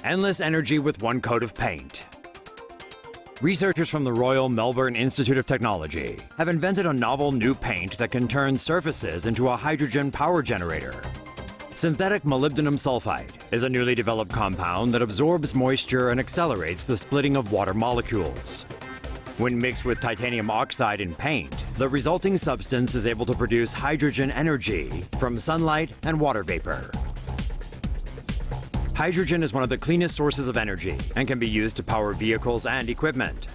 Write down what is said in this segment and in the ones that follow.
Endless energy with one coat of paint. Researchers from the Royal Melbourne Institute of Technology have invented a novel new paint that can turn surfaces into a hydrogen power generator. Synthetic molybdenum sulfide is a newly developed compound that absorbs moisture and accelerates the splitting of water molecules. When mixed with titanium oxide in paint, the resulting substance is able to produce hydrogen energy from sunlight and water vapor. Hydrogen is one of the cleanest sources of energy and can be used to power vehicles and equipment.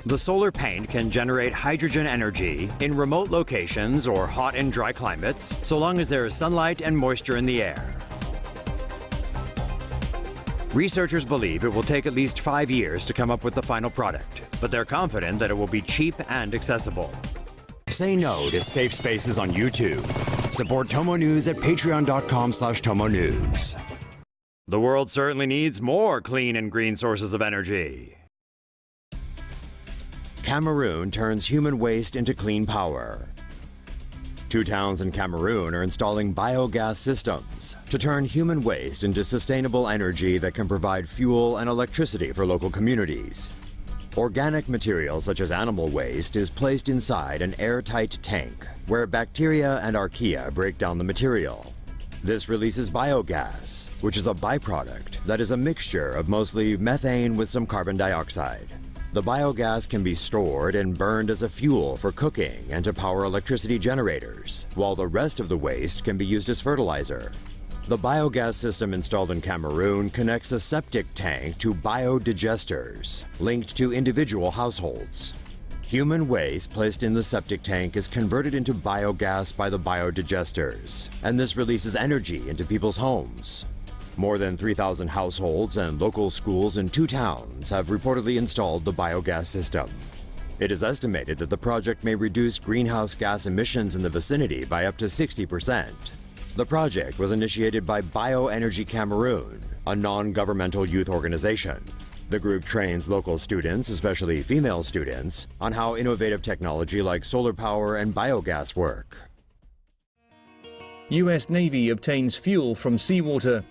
The solar paint can generate hydrogen energy in remote locations or hot and dry climates, so long as there is sunlight and moisture in the air. Researchers believe it will take at least 5 years to come up with the final product, but they're confident that it will be cheap and accessible. Say no to safe spaces on YouTube. Support TomoNews at patreon.com/TomoNews. The world certainly needs more clean and green sources of energy. Cameroon turns human waste into clean power. 2 towns in Cameroon are installing biogas systems to turn human waste into sustainable energy that can provide fuel and electricity for local communities. Organic material such as animal waste is placed inside an airtight tank where bacteria and archaea break down the material. This releases biogas, which is a byproduct that is a mixture of mostly methane with some carbon dioxide. The biogas can be stored and burned as a fuel for cooking and to power electricity generators, while the rest of the waste can be used as fertilizer. The biogas system installed in Cameroon connects a septic tank to biodigesters linked to individual households. Human waste placed in the septic tank is converted into biogas by the biodigesters, and this releases energy into people's homes. More than 3,000 households and local schools in 2 towns have reportedly installed the biogas system. It is estimated that the project may reduce greenhouse gas emissions in the vicinity by up to 60%. The project was initiated by Bioenergy Cameroon, a non-governmental youth organization. The group trains local students, especially female students, on how innovative technology like solar power and biogas work. U.S. Navy obtains fuel from seawater.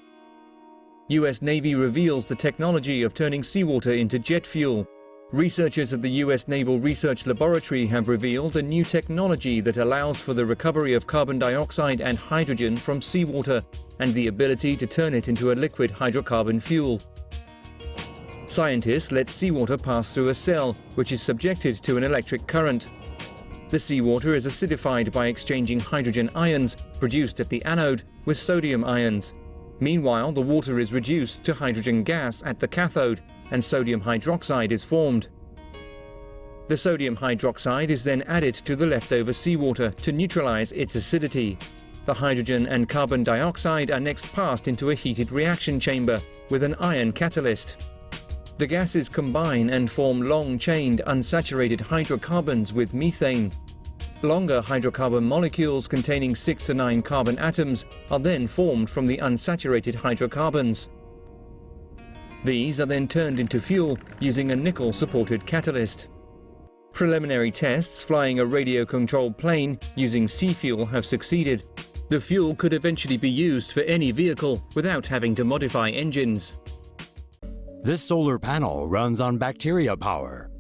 U.S. Navy reveals the technology of turning seawater into jet fuel. Researchers of the U.S. Naval Research Laboratory have revealed a new technology that allows for the recovery of carbon dioxide and hydrogen from seawater and the ability to turn it into a liquid hydrocarbon fuel. Scientists let seawater pass through a cell, which is subjected to an electric current. The seawater is acidified by exchanging hydrogen ions produced at the anode with sodium ions. Meanwhile, the water is reduced to hydrogen gas at the cathode, and sodium hydroxide is formed. The sodium hydroxide is then added to the leftover seawater to neutralize its acidity. The hydrogen and carbon dioxide are next passed into a heated reaction chamber with an ion catalyst. The gases combine and form long-chained unsaturated hydrocarbons with methane. Longer hydrocarbon molecules containing 6 to 9 carbon atoms are then formed from the unsaturated hydrocarbons. These are then turned into fuel using a nickel-supported catalyst. Preliminary tests flying a radio-controlled plane using sea fuel have succeeded. The fuel could eventually be used for any vehicle without having to modify engines. This solar panel runs on bacteria power.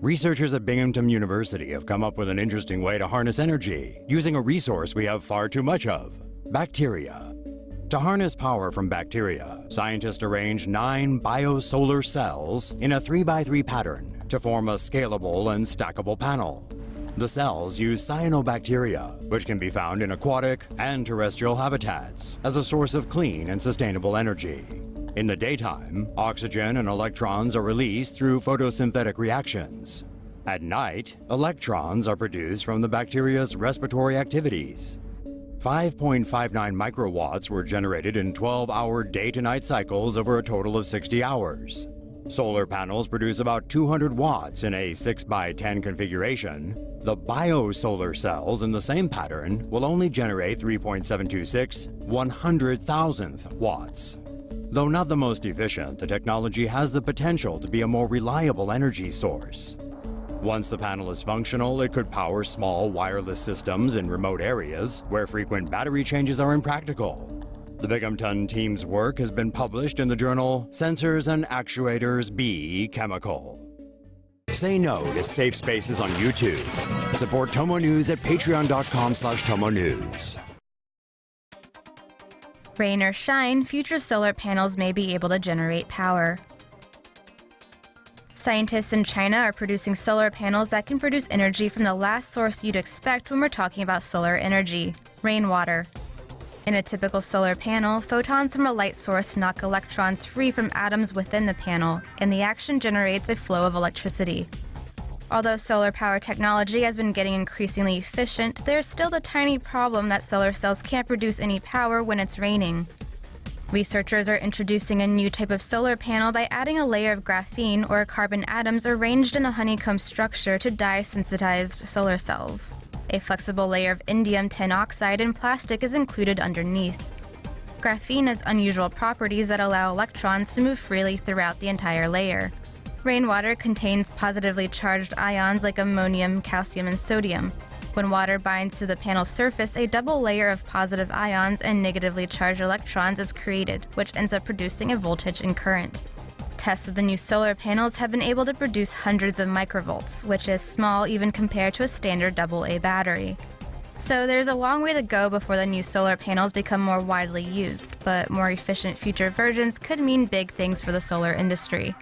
Researchers at Binghamton University have come up with an interesting way to harness energy using a resource we have far too much of: bacteria. To harness power from bacteria, scientists arrange 9 biosolar cells in a 3x3 pattern to form a scalable and stackable panel. The cells use cyanobacteria, which can be found in aquatic and terrestrial habitats, as a source of clean and sustainable energy. In the daytime, oxygen and electrons are released through photosynthetic reactions. At night, electrons are produced from the bacteria's respiratory activities. 5.59 microwatts were generated in 12-hour day-to-night cycles over a total of 60 hours. Solar panels produce about 200 watts in a 6x10 configuration. The biosolar cells in the same pattern will only generate 3.726 100,000th watts. Though not the most efficient, the technology has the potential to be a more reliable energy source. Once the panel is functional, it could power small wireless systems in remote areas where frequent battery changes are impractical. The Binghamton team's work has been published in the journal Sensors and Actuators Be Chemical. Say no to safe spaces on YouTube. Support TomoNews at patreon.com/TomoNews. Rain or shine, future solar panels may be able to generate power. Scientists in China are producing solar panels that can produce energy from the last source you'd expect when we're talking about solar energy: rainwater. In a typical solar panel, photons from a light source knock electrons free from atoms within the panel, and the action generates a flow of electricity. Although solar power technology has been getting increasingly efficient, there's still the tiny problem that solar cells can't produce any power when it's raining. Researchers are introducing a new type of solar panel by adding a layer of graphene or carbon atoms arranged in a honeycomb structure to dye-sensitized solar cells. A flexible layer of indium tin oxide and plastic is included underneath. Graphene has unusual properties that allow electrons to move freely throughout the entire layer. Rainwater contains positively charged ions like ammonium, calcium, and sodium. When water binds to the panel's surface, a double layer of positive ions and negatively charged electrons is created, which ends up producing a voltage and current. Tests of the new solar panels have been able to produce hundreds of microvolts, which is small even compared to a standard AA battery. So there's a long way to go before the new solar panels become more widely used, but more efficient future versions could mean big things for the solar industry.